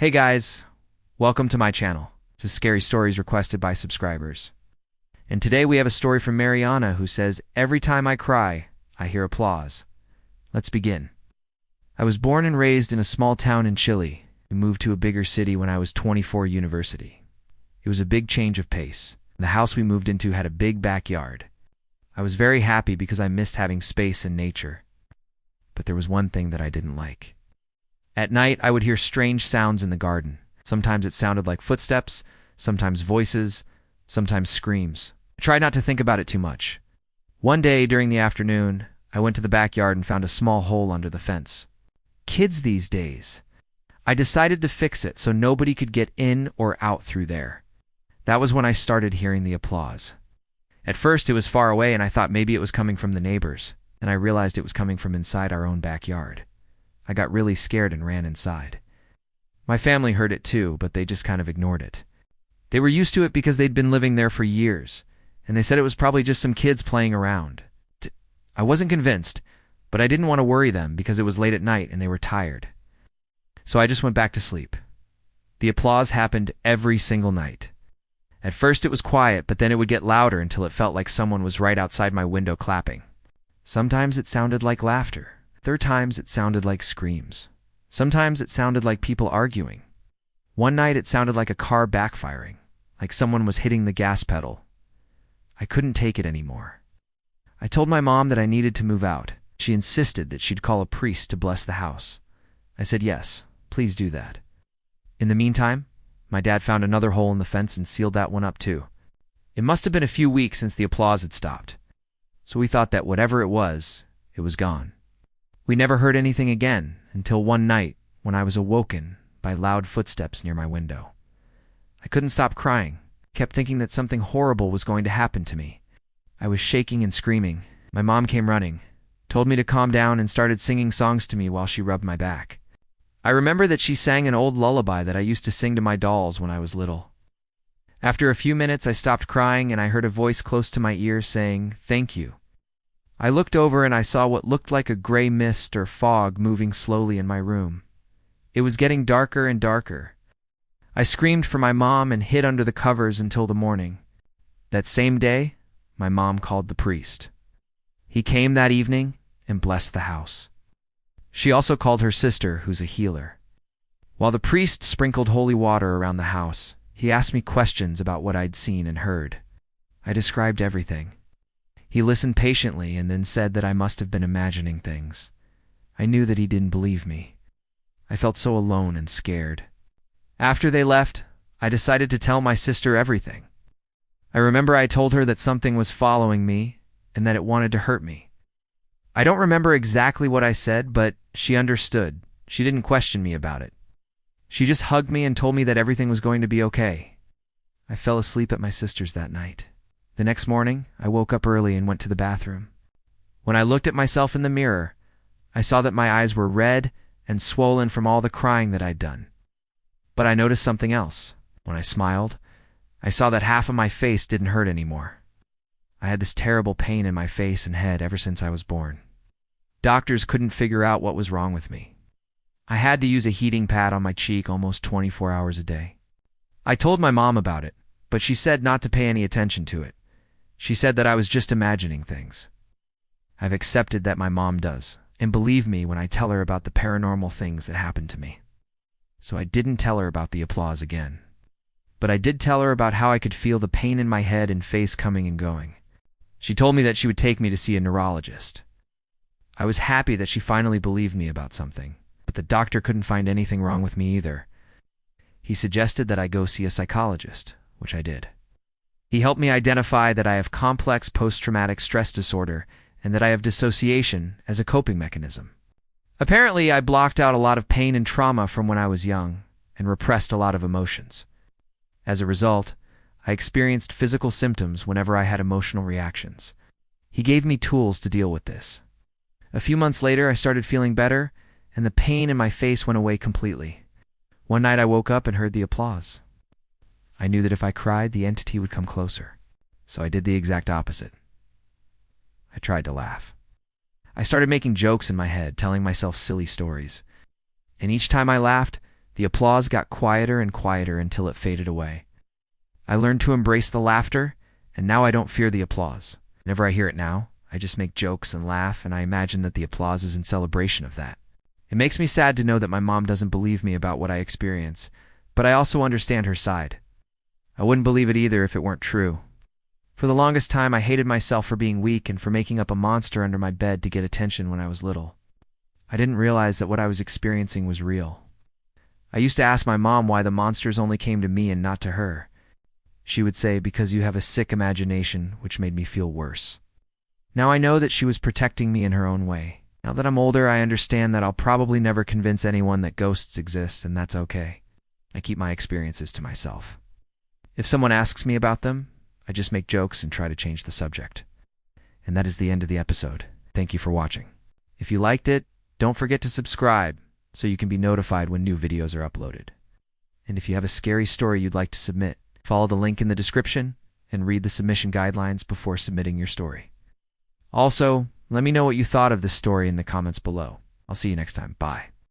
Hey guys, welcome to my channel. This is Scary Stories requested by subscribers. And today we have a story from Mariana who says, "Every time I cry, I hear applause." Let's begin. I was born and raised in a small town in Chile and moved to a bigger city when I was 24 university. It was a big change of pace. The house we moved into had a big backyard. I was very happy because I missed having space and nature. But there was one thing that I didn't like. At night, I would hear strange sounds in the garden. Sometimes it sounded like footsteps, sometimes voices, sometimes screams. I tried not to think about it too much. One day during the afternoon, I went to the backyard and found a small hole under the fence. Kids these days. I decided to fix it so nobody could get in or out through there. That was when I started hearing the applause. At first it was far away and I thought maybe it was coming from the neighbors. Then I realized it was coming from inside our own backyard. I got really scared and ran inside. My family heard it too, but they just kind of ignored it. They were used to it because they'd been living there for years, and they said it was probably just some kids playing around. I wasn't convinced, but I didn't want to worry them because it was late at night and they were tired. So I just went back to sleep. The applause happened every single night. At first it was quiet, but then it would get louder until it felt like someone was right outside my window clapping. Sometimes it sounded like laughter. Other times it sounded like screams. Sometimes it sounded like people arguing. One night it sounded like a car backfiring, like someone was hitting the gas pedal. I couldn't take it anymore. I told my mom that I needed to move out. She insisted that she'd call a priest to bless the house. I said yes, please do that. In the meantime, my dad found another hole in the fence and sealed that one up too. It must have been a few weeks since the applause had stopped. So we thought that whatever it was gone. We never heard anything again until one night when I was awoken by loud footsteps near my window. I couldn't stop crying, kept thinking that something horrible was going to happen to me. I was shaking and screaming. My mom came running, told me to calm down and started singing songs to me while she rubbed my back. I remember that she sang an old lullaby that I used to sing to my dolls when I was little. After a few minutes I stopped crying and I heard a voice close to my ear saying, "Thank you." I looked over and I saw what looked like a gray mist or fog moving slowly in my room. It was getting darker and darker. I screamed for my mom and hid under the covers until the morning. That same day, my mom called the priest. He came that evening and blessed the house. She also called her sister, who's a healer. While the priest sprinkled holy water around the house, he asked me questions about what I'd seen and heard. I described everything. He listened patiently and then said that I must have been imagining things. I knew that he didn't believe me. I felt so alone and scared. After they left, I decided to tell my sister everything. I remember I told her that something was following me and that it wanted to hurt me. I don't remember exactly what I said, but she understood. She didn't question me about it. She just hugged me and told me that everything was going to be okay. I fell asleep at my sister's that night. The next morning, I woke up early and went to the bathroom. When I looked at myself in the mirror, I saw that my eyes were red and swollen from all the crying that I'd done. But I noticed something else. When I smiled, I saw that half of my face didn't hurt anymore. I had this terrible pain in my face and head ever since I was born. Doctors couldn't figure out what was wrong with me. I had to use a heating pad on my cheek almost 24 hours a day. I told my mom about it, but she said not to pay any attention to it. She said that I was just imagining things. I've accepted that my mom does, and believe me when I tell her about the paranormal things that happened to me. So I didn't tell her about the applause again. But I did tell her about how I could feel the pain in my head and face coming and going. She told me that she would take me to see a neurologist. I was happy that she finally believed me about something, but the doctor couldn't find anything wrong with me either. He suggested that I go see a psychologist, which I did. He helped me identify that I have complex post-traumatic stress disorder and that I have dissociation as a coping mechanism. Apparently, I blocked out a lot of pain and trauma from when I was young and repressed a lot of emotions. As a result, I experienced physical symptoms whenever I had emotional reactions. He gave me tools to deal with this. A few months later, I started feeling better, and the pain in my face went away completely. One night I woke up and heard the applause. I knew that if I cried, the entity would come closer, so I did the exact opposite. I tried to laugh. I started making jokes in my head, telling myself silly stories. And each time I laughed, The applause got quieter and quieter until it faded away. I learned to embrace the laughter, and now I don't fear the applause. Whenever I hear it now, I just make jokes and laugh, and I imagine that the applause is in celebration of that. It makes me sad to know that my mom doesn't believe me about what I experience, but I also understand her side. I wouldn't believe it either if it weren't true. For the longest time, I hated myself for being weak and for making up a monster under my bed to get attention when I was little. I didn't realize that what I was experiencing was real. I used to ask my mom why the monsters only came to me and not to her. She would say, "Because you have a sick imagination," which made me feel worse. Now I know that she was protecting me in her own way. Now that I'm older, I understand that I'll probably never convince anyone that ghosts exist, and that's okay. I keep my experiences to myself. If someone asks me about them, I just make jokes and try to change the subject. And that is the end of the episode. Thank you for watching. If you liked it, don't forget to subscribe so you can be notified when new videos are uploaded. And if you have a scary story you'd like to submit, follow the link in the description and read the submission guidelines before submitting your story. Also, let me know what you thought of this story in the comments below. I'll see you next time. Bye.